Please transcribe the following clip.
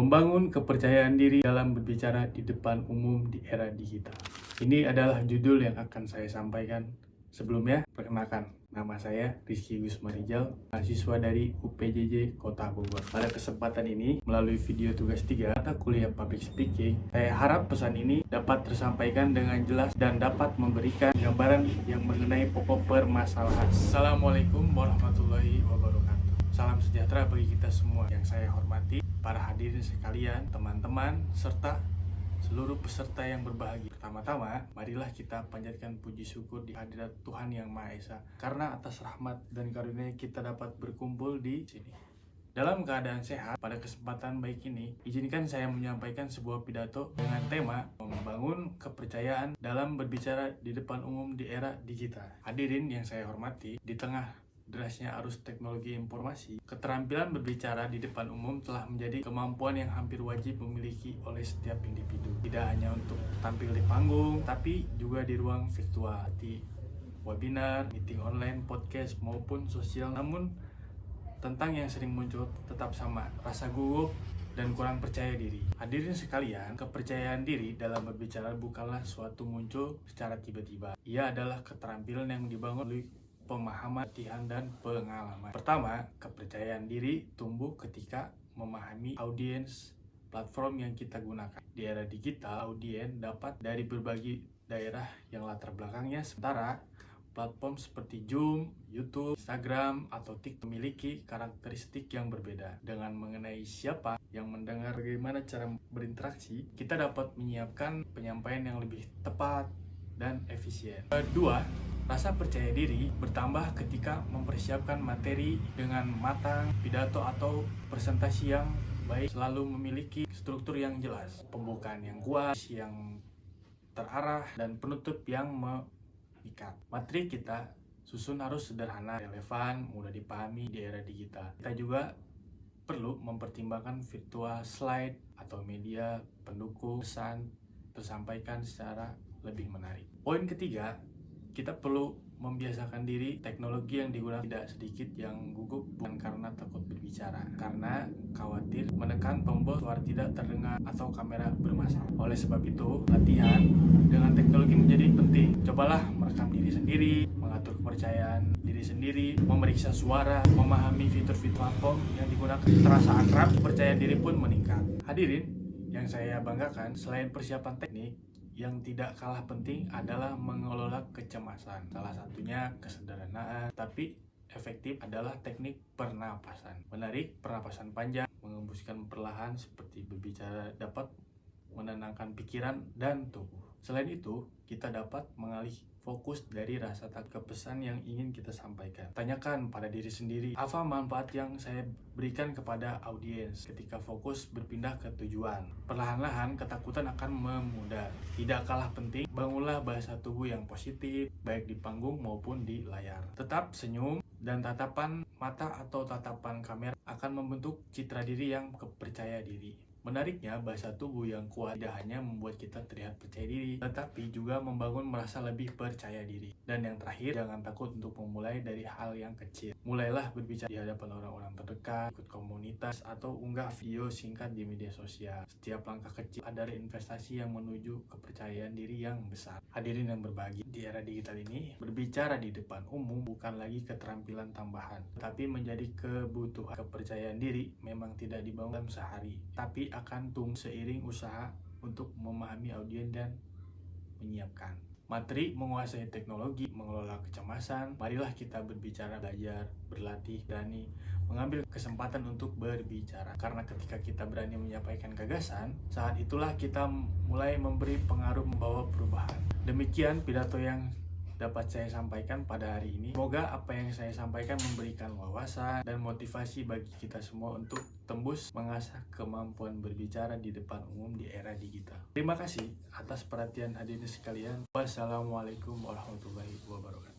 Membangun kepercayaan diri dalam berbicara di depan umum di era digital. Ini adalah judul yang akan saya sampaikan. Sebelumnya, perkenalkan, nama saya Rizky Gusmarijal, mahasiswa dari UPJJ Kota Bogor. Pada kesempatan ini, melalui video tugas 3 mata kuliah Public Speaking, saya harap pesan ini dapat tersampaikan dengan jelas dan dapat memberikan gambaran yang mengenai pokok permasalahan. Assalamualaikum warahmatullahi wabarakatuh. Salam sejahtera bagi kita semua. Yang saya hormati, para hadirin sekalian, teman-teman, serta seluruh peserta yang berbahagia. Pertama-tama, marilah kita panjatkan puji syukur di hadirat Tuhan Yang Maha Esa, karena atas rahmat dan karunia kita dapat berkumpul di sini. Dalam keadaan sehat, pada kesempatan baik ini, izinkan saya menyampaikan sebuah pidato dengan tema membangun kepercayaan dalam berbicara di depan umum di era digital. Hadirin yang saya hormati, di tengah derasnya arus teknologi informasi, keterampilan berbicara di depan umum telah menjadi kemampuan yang hampir wajib dimiliki oleh setiap individu. Tidak hanya untuk tampil di panggung, tapi juga di ruang virtual, di webinar, meeting online, podcast, maupun sosial. Namun, tentang yang sering muncul tetap sama, rasa gugup dan kurang percaya diri. Hadirin sekalian, kepercayaan diri dalam berbicara bukanlah suatu muncul secara tiba-tiba. Ia adalah keterampilan yang dibangun oleh pemahaman, latihan, dan pengalaman. Pertama, kepercayaan diri tumbuh ketika memahami audiens platform yang kita gunakan. Di era digital, audiens dapat dari berbagai daerah yang latar belakangnya, sementara platform seperti Zoom, YouTube, Instagram, atau TikTok memiliki karakteristik yang berbeda. Dengan mengenai siapa yang mendengar, bagaimana cara berinteraksi, kita dapat menyiapkan penyampaian yang lebih tepat dan efisien. Kedua, rasa percaya diri bertambah ketika mempersiapkan materi dengan matang. Pidato atau presentasi yang baik selalu memiliki struktur yang jelas, pembukaan yang kuat, yang terarah, dan penutup yang mengikat. Materi kita susun harus sederhana, relevan, mudah dipahami di era digital. Kita juga perlu mempertimbangkan virtual slide atau media pendukung pesan tersampaikan secara lebih menarik. Poin ketiga, kita perlu membiasakan diri teknologi yang digunakan. Tidak sedikit yang gugup bukan karena takut berbicara, karena khawatir menekan tombol suara tidak terdengar atau kamera bermasalah. Oleh sebab itu, latihan dengan teknologi menjadi penting. Cobalah merekam diri sendiri, mengatur kepercayaan diri sendiri, memeriksa suara, memahami fitur-fitur platform yang digunakan. Terasa akrab, percaya diri pun meningkat. Hadirin yang saya banggakan, selain persiapan teknik, yang tidak kalah penting adalah mengelola kecemasan. Salah satunya kesederhanaan, tapi efektif adalah teknik pernapasan. Menarik pernapasan panjang, mengembuskan perlahan seperti berbicara dapat menenangkan pikiran dan tubuh. Selain itu, kita dapat mengalih fokus dari rasa takut ke pesan yang ingin kita sampaikan. Tanyakan pada diri sendiri, apa manfaat yang saya berikan kepada audiens ketika fokus berpindah ke tujuan. Perlahan-lahan ketakutan akan memudar. Tidak kalah penting, bangunlah bahasa tubuh yang positif, baik di panggung maupun di layar. Tetap senyum, dan tatapan mata atau tatapan kamera akan membentuk citra diri yang percaya diri. Menariknya, bahasa tubuh yang kuat tidak hanya membuat kita terlihat percaya diri, tetapi juga membangun merasa lebih percaya diri. Dan yang terakhir, jangan takut untuk memulai dari hal yang kecil. Mulailah berbicara di hadapan orang-orang terdekat, ikut komunitas, atau unggah video singkat di media sosial. Setiap langkah kecil adalah investasi yang menuju kepercayaan diri yang besar. Hadirin yang berbahagia, di era digital ini, berbicara di depan umum bukan lagi keterampilan tambahan, tapi menjadi kebutuhan. Kepercayaan diri memang tidak dibangun dalam sehari, tapi akan tumbuh seiring usaha untuk memahami audiens dan menyiapkan materi, menguasai teknologi, mengelola kecemasan. Marilah kita berbicara, belajar, berlatih, berani mengambil kesempatan untuk berbicara. Karena ketika kita berani menyampaikan gagasan, saat itulah kita mulai memberi pengaruh, membawa perubahan. Demikian pidato yang dapat saya sampaikan pada hari ini. Semoga apa yang saya sampaikan memberikan wawasan dan motivasi bagi kita semua untuk tembus mengasah kemampuan berbicara di depan umum di era digital. Terima kasih atas perhatian hadirin sekalian. Wassalamualaikum warahmatullahi wabarakatuh.